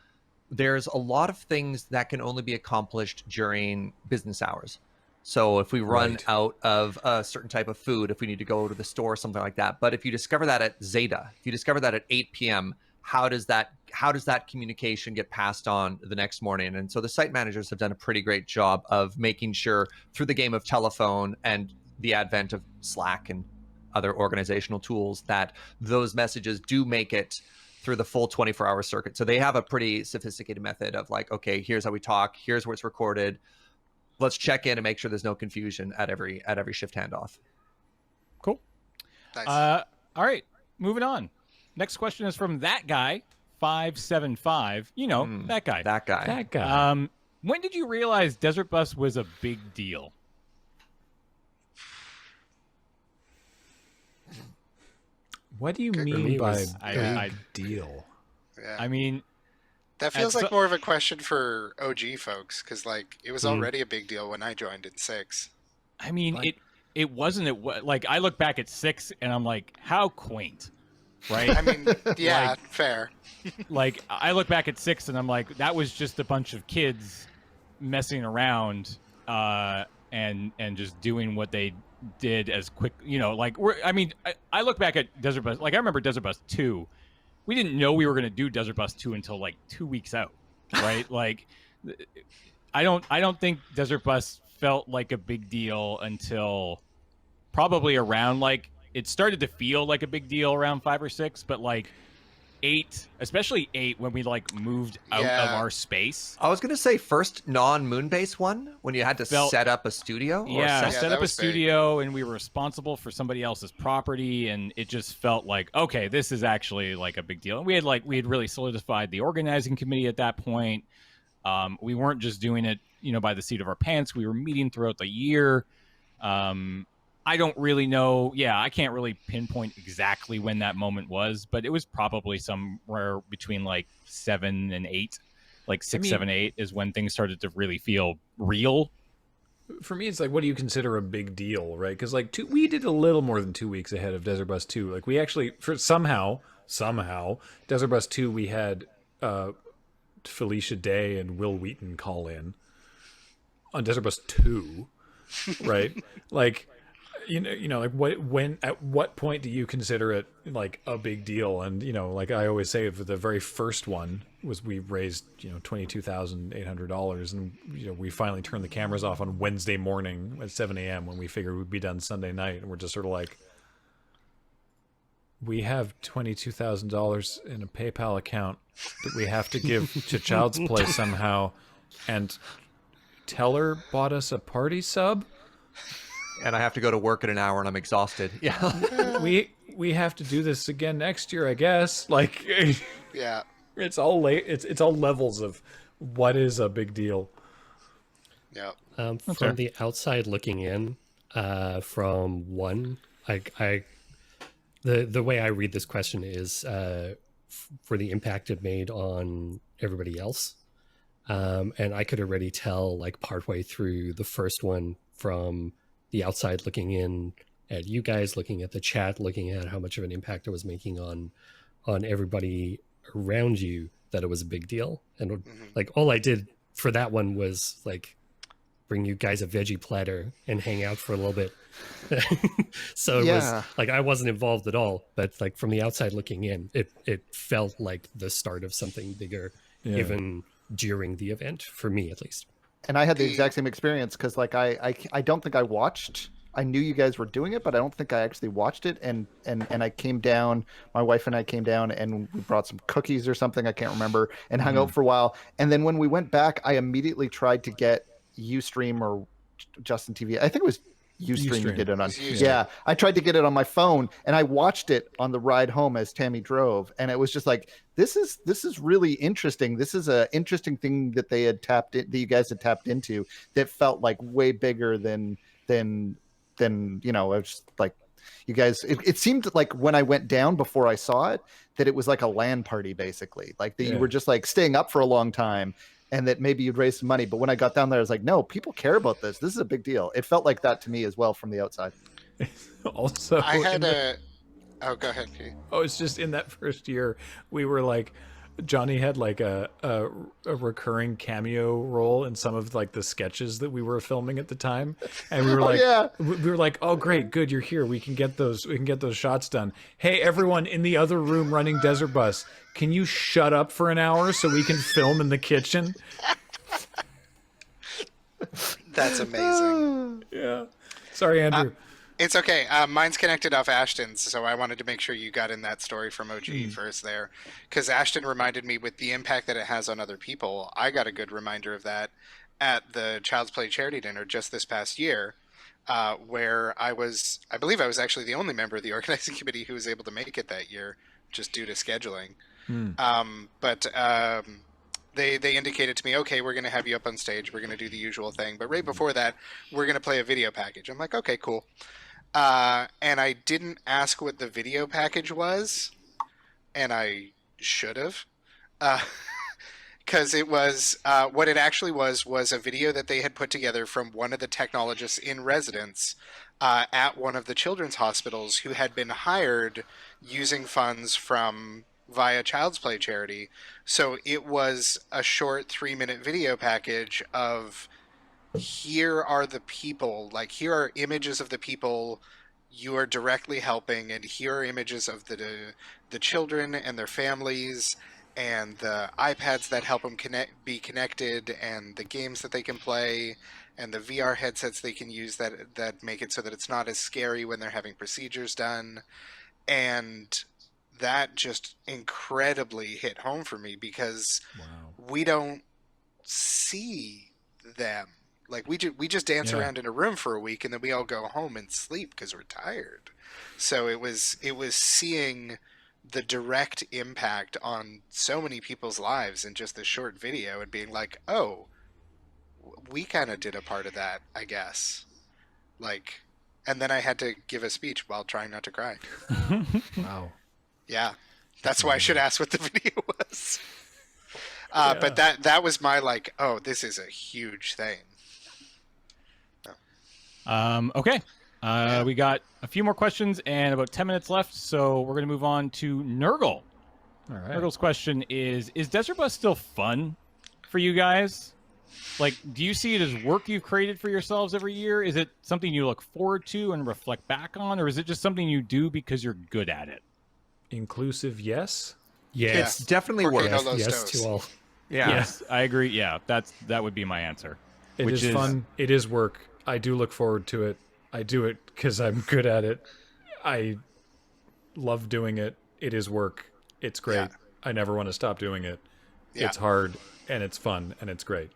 there's a lot of things that can only be accomplished during business hours. So if we run out of a certain type of food, if we need to go to the store, something like that. But if you discover that at Zeta, if you discover that at 8 p.m., how does that communication get passed on the next morning? And so the site managers have done a pretty great job of making sure, through the game of telephone and the advent of Slack and other organizational tools, that those messages do make it through the full 24-hour circuit. So they have a pretty sophisticated method of like, okay, here's how we talk, here's where it's recorded. Let's check in and make sure there's no confusion at every shift handoff. Cool. Nice. All right, moving on. Next question is from that guy, 575. You know, that guy. That guy. That guy. When did you realize Desert Bus was a big deal? What do you For mean me, by was- big deal? Yeah. I mean, That feels at like so- more of a question for OG folks, because like it was Mhm. already a big deal when I joined in 6. it wasn't. Like I look back at 6 and I'm like, how quaint, right? I mean, yeah, Like- fair. Like I look back at 6 and I'm like, that was just a bunch of kids messing around and just doing what they did as quick, like I look back at Desert Bus, like I remember Desert Bus 2. We didn't know we were going to do Desert Bus 2 until like 2 weeks out, right? Like I don't think Desert Bus felt like a big deal until probably around, like, it started to feel like a big deal around 5 or 6, but like 8, especially 8, when we like moved out of Yeah. our space. I was going to say first non-moon base one, when you had to Felt- set up a studio. Yeah, Yeah, set that up a was big. studio, and we were responsible for somebody else's property, and it just felt like, okay, this is actually like a big deal. And we had really solidified the organizing committee at that point. We weren't just doing it, by the seat of our pants. We were meeting throughout the year. I don't really know. Yeah, I can't really pinpoint exactly when that moment was, but it was probably somewhere between like 7 and 8. Like 6, 7, 8 is when things started to really feel real. For me, it's like, what do you consider a big deal, right? Because like we did a little more than 2 weeks ahead of Desert Bus 2. Like we actually, for somehow Desert Bus 2, we had Felicia Day and Will Wheaton call in on Desert Bus 2, right? Like, like at what point do you consider it like a big deal? And like I always say, for the very first one was we raised $22,800, and we finally turned the cameras off on Wednesday morning at 7 a.m. when we figured we'd be done Sunday night, and we're just sort of like, we have $22,000 in a PayPal account that we have to give to Child's Play somehow, and Teller bought us a party sub. And I have to go to work in an hour and I'm exhausted. Yeah. We have to do this again next year, I guess. Like, Yeah. it's all it's all levels of what is a big deal. Yeah. From the outside looking in, from one, the way I read this question is for the impact it made on everybody else. And I could already tell, like, partway through the first one, from the outside looking in at you guys, looking at the chat, looking at how much of an impact it was making on everybody around you, that it was a big deal. And like, all I did for that one was like bring you guys a veggie platter and hang out for a little bit. So it was like, I wasn't involved at all, but like from the outside looking in, it felt like the start of something bigger, even during the event, for me at least. And I had the The- exact same experience because, like, I don't think I watched. I knew you guys were doing it, but I don't think I actually watched it. And I came down. My wife and I came down, and we brought some cookies or something. I can't remember, and hung out for a while. And then when we went back, I immediately tried to get UStream or Justin TV. I think it was Ustream you Ustream. did it on. It was Ustream. Yeah, I tried to get it on my phone, and I watched it on the ride home as Tammy drove, and it was just like, this is really interesting. This is a interesting thing that they had tapped in, that you guys had tapped into, that felt like way bigger than you know. I was just like, you guys. It seemed like when I went down before I saw it, that it was like a LAN party, basically, like that you were just like staying up for a long time. And that maybe you'd raise some money. But when I got down there, I was like, no, people care about this. This is a big deal. It felt like that to me as well from the outside. Also, I had in a. Oh, go ahead, Pete. it's just in that first year, we were like, Johnny had like a recurring cameo role in some of like the sketches that we were filming at the time, and we were like, yeah. we were like, oh great, good, you're here. We can get those shots done. Hey, everyone in the other room running Desert Bus, can you shut up for an hour so we can film in the kitchen? That's amazing. Yeah. Sorry, Andrew. It's okay. Mine's connected off Ashton's, so I wanted to make sure you got in that story from OG first there. Because Ashton reminded me, with the impact that it has on other people, I got a good reminder of that at the Child's Play charity dinner just this past year, where I believe I was actually the only member of the organizing committee who was able to make it that year, just due to scheduling. They indicated to me, okay, we're going to have you up on stage. We're going to do the usual thing. But right before that, we're going to play a video package. I'm like, okay, cool. And I didn't ask what the video package was, and I should have. Because it was, what it actually was a video that they had put together from one of the technologists in residence at one of the children's hospitals who had been hired using funds from via Child's Play charity. So it was a short 3-minute video package of, here are the people, like, here are images of the people you are directly helping, and here are images of the children and their families, and the iPads that help them be connected, and the games that they can play, and the VR headsets they can use that make it so that it's not as scary when they're having procedures done. And that just incredibly hit home for me, because we don't see them. Like, we just dance around in a room for a week, and then we all go home and sleep because we're tired. So it was seeing the direct impact on so many people's lives in just this short video, and being like, oh, we kind of did a part of that, I guess. Like, and then I had to give a speech while trying not to cry. Wow. Yeah, that's why I should ask what the video was. But that was my, like, oh, this is a huge thing. Okay. We got a few more questions and about 10 minutes left, so we're going to move on to Nurgle. All right. Nurgle's question is Desert Bus still fun for you guys? Like, do you see it as work you've created for yourselves every year? Is it something you look forward to and reflect back on, or is it just something you do because you're good at it? Inclusive, yes. It's definitely Porque work. no los Yes dos. to all. Yeah. Yes, I agree. Yeah, that would be my answer. It is fun. It is work. I do look forward to it. I do it because I'm good at it. I love doing it. It is work. It's great. Yeah. I never want to stop doing it. Yeah. It's hard, and it's fun, and it's great.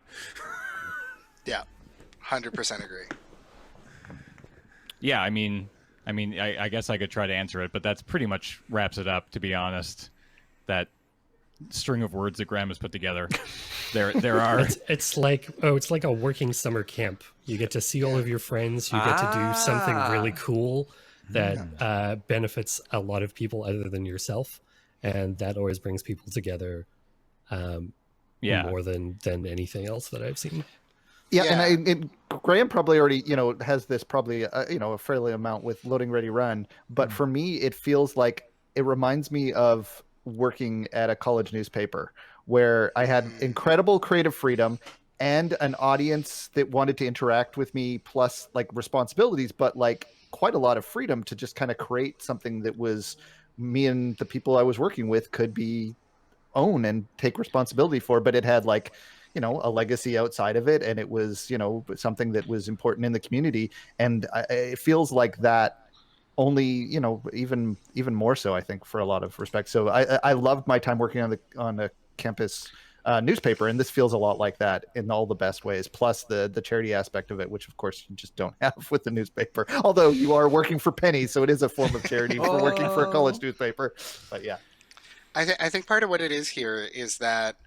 Yeah, 100% agree. Yeah, I mean, I guess I could try to answer it, but that's pretty much wraps it up, to be honest. That string of words that Graham has put together. There are. It's like a working summer camp. You get to see all of your friends. You get to do something really cool that benefits a lot of people other than yourself, and that always brings people together. More than anything else that I've seen. Yeah, and Graham probably already, has this probably, a fairly amount with Loading Ready Run. But for me, it feels like it reminds me of working at a college newspaper where I had incredible creative freedom and an audience that wanted to interact with me, plus like responsibilities, but like quite a lot of freedom to just kind of create something that was me and the people I was working with could be own and take responsibility for. But it had like, a legacy outside of it, and it was something that was important in the community, and it feels like that only even more so, I think, for a lot of respects. So I loved my time working on the campus newspaper, and this feels a lot like that in all the best ways, plus the charity aspect of it, which of course you just don't have with the newspaper, although you are working for pennies, so it is a form of charity for working for a college newspaper. But yeah, I think part of what it is here is that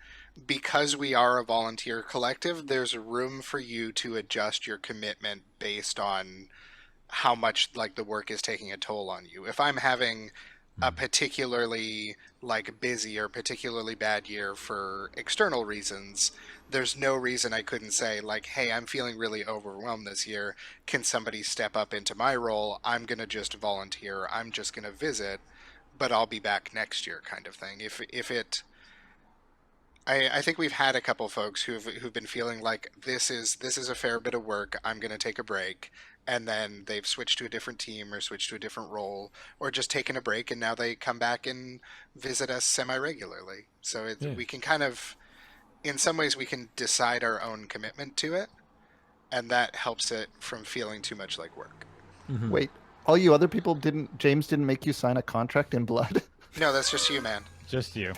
because we are a volunteer collective, there's room for you to adjust your commitment based on how much like the work is taking a toll on you. If I'm having a particularly like busy or particularly bad year for external reasons, there's no reason I couldn't say like, hey, I'm feeling really overwhelmed this year. Can somebody step up into my role? I'm going to just volunteer. I'm just going to visit, but I'll be back next year kind of thing. If it I think we've had a couple folks who've been feeling like this is a fair bit of work. I'm going to take a break, and then they've switched to a different team or switched to a different role, or just taken a break, and now they come back and visit us semi-regularly. So we can kind of, in some ways, we can decide our own commitment to it, and that helps it from feeling too much like work. Wait, all you other people James didn't make you sign a contract in blood? No, that's just you, man. Just you.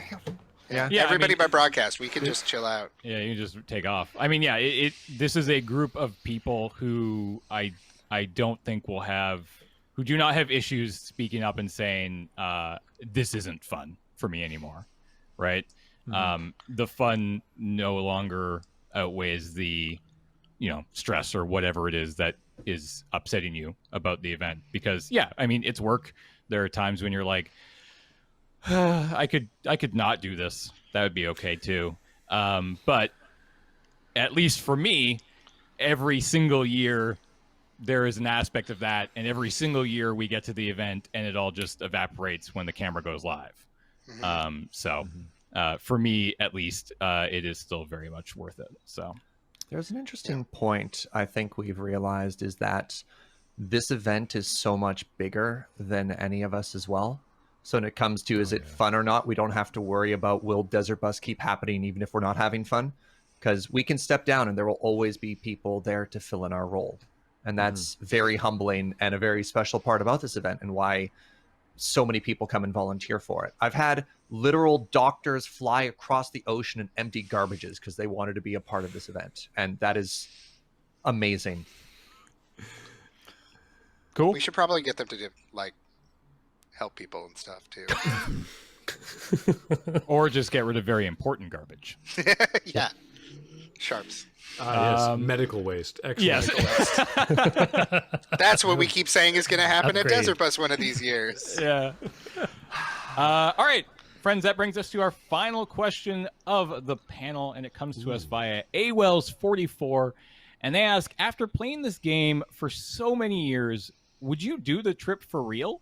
Yeah, Yeah, everybody I mean, by broadcast. We can just chill out. Yeah, you can just take off. I mean, yeah, this is a group of people who I don't think who do not have issues speaking up and saying this isn't fun for me anymore, right? The fun no longer outweighs the stress or whatever it is that is upsetting you about the event, because yeah, I mean, it's work. There are times when you're like, I could not do this. That would be okay too. But at least for me, every single year there is an aspect of that, and every single year we get to the event and it all just evaporates when the camera goes live. For me at least, it is still very much worth it. So there's an interesting point I think we've realized, is that this event is so much bigger than any of us as well. So when it comes to is it fun or not, we don't have to worry about will Desert Bus keep happening even if we're not having fun, because we can step down and there will always be people there to fill in our role. And that's very humbling and a very special part about this event, and why so many people come and volunteer for it. I've had literal doctors fly across the ocean and empty garbages because they wanted to be a part of this event. And that is amazing. cool. We should probably get them to do, like, help people and stuff too. Or just get rid of very important garbage. Yeah. Sharps. Yes, medical waste. Extra Yes. medical waste. That's what we keep saying is going to happen at Upgrade. Desert Bus one of these years. Yeah. All right, friends, that brings us to our final question of the panel, and it comes to us via AWells44. And they ask, after playing this game for so many years, would you do the trip for real?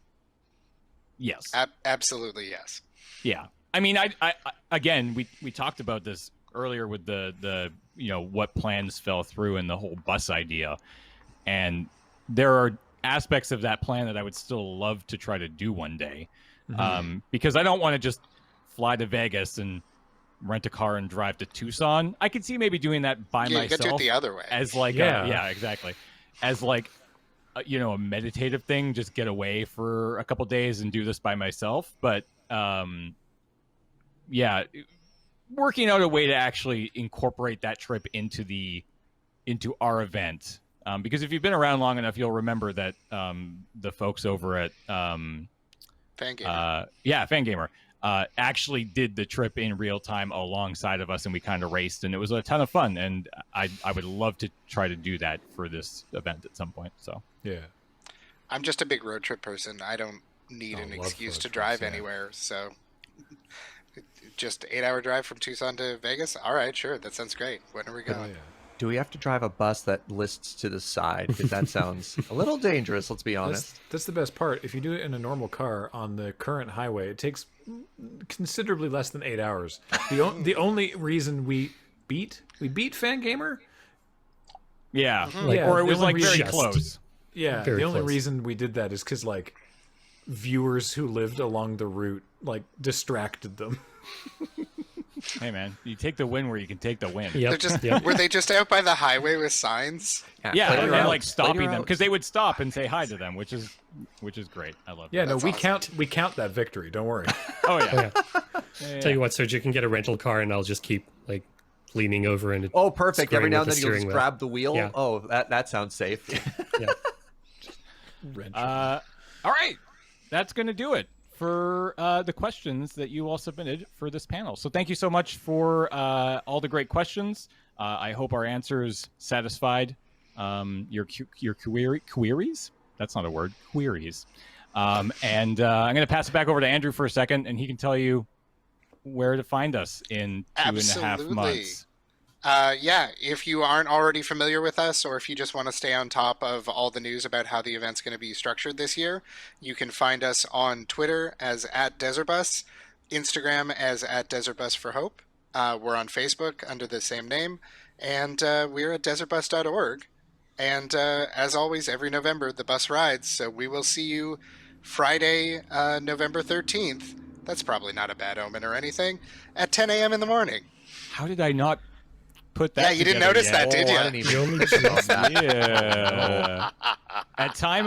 Yes. Absolutely, yes. Yeah. I mean, I again, we talked about this earlier with the what plans fell through and the whole bus idea. And there are aspects of that plan that I would still love to try to do one day. Because I don't want to just fly to Vegas and rent a car and drive to Tucson. I could see maybe doing that by Yeah, you could do myself it the other way. as like Yeah. exactly. As like a meditative thing, just get away for a couple days and do this by myself. But working out a way to actually incorporate that trip into our event. Because if you've been around long enough, you'll remember that the folks over at Fangamer. Fangamer actually did the trip in real time alongside of us, and we kind of raced, and it was a ton of fun. And I would love to try to do that for this event at some point. So Yeah. I'm just a big road trip person. I don't need I an love excuse road to trips, drive yeah. anywhere. So just 8-hour drive from Tucson to Vegas. All right, sure. That sounds great. When are we Oh, going? yeah. Do we have to drive a bus that lists to the side? Because that sounds a little dangerous, let's be honest. That's the best part. If you do it in a normal car on the current highway, it takes considerably less than 8 hours. The only reason we beat Fangamer, yeah, Like, or it was the only like very just- close. yeah, Very the only close. reason we did that is because like viewers who lived along the route like distracted them. Hey, man, you take the win where you can take the win. Yep. They're just yep. Were they just out by the highway with signs? Yeah, later and out, like stopping later them out. because they would stop and say hi to them, which is great. I love Yeah, that. no, That's we awesome. count that victory. Don't worry. Oh yeah. Oh, yeah. Yeah, Tell you what, Serge, you can get a rental car, and I'll just keep like leaning over and Oh, perfect. Every screwing now with and the then you'll just steering wheel. grab the wheel. Yeah. Oh, that sounds safe. Yeah. Wrench. All right, that's going to do it for the questions that you all submitted for this panel. So thank you so much for all the great questions. I hope our answers satisfied your queries. That's not a word. Queries. And I'm going to pass it back over to Andrew for a second, and he can tell you where to find us in 2.5 Absolutely. months. Yeah, if you aren't already familiar with us, or if you just want to stay on top of all the news about how the event's going to be structured this year, you can find us on Twitter as @DesertBus, Instagram as @DesertBusForHope. We're on Facebook under the same name, and we're at desertbus.org. And as always, every November the bus rides, so we will see you Friday, November 13th. That's probably not a bad omen or anything. At 10 a.m. in the morning. How did I not put that Yeah, you didn't together notice yet? that, did Oh, you? I didn't even You only think about just- that. Yeah. At time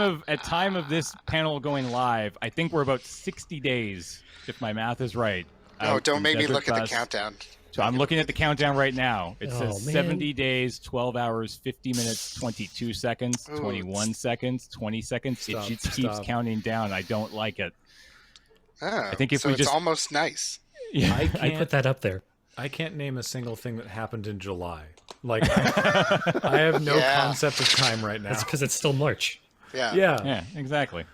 of this panel going live, I think we're about 60 days, if my math is right. Oh, out don't from make me Desert look at the Bus. countdown. So I'm looking at the countdown right now. It Oh, says man. 70 days, 12 hours, 50 minutes, 22 seconds, Ooh, 21 seconds, 20 seconds. Stop, it just keeps stop. counting down. I don't like it. Oh, I think if so we it's just- almost nice. Yeah. I I can't. put that up there. I can't name a single thing that happened in July. Like, I have no Yeah. concept of time right now. That's because it's still March. Yeah. Yeah. Yeah, exactly.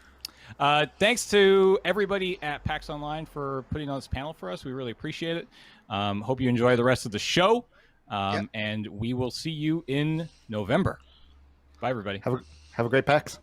Thanks to everybody at PAX Online for putting on this panel for us. We really appreciate it. Hope you enjoy the rest of the show. And we will see you in November. Bye, everybody. Have a great PAX.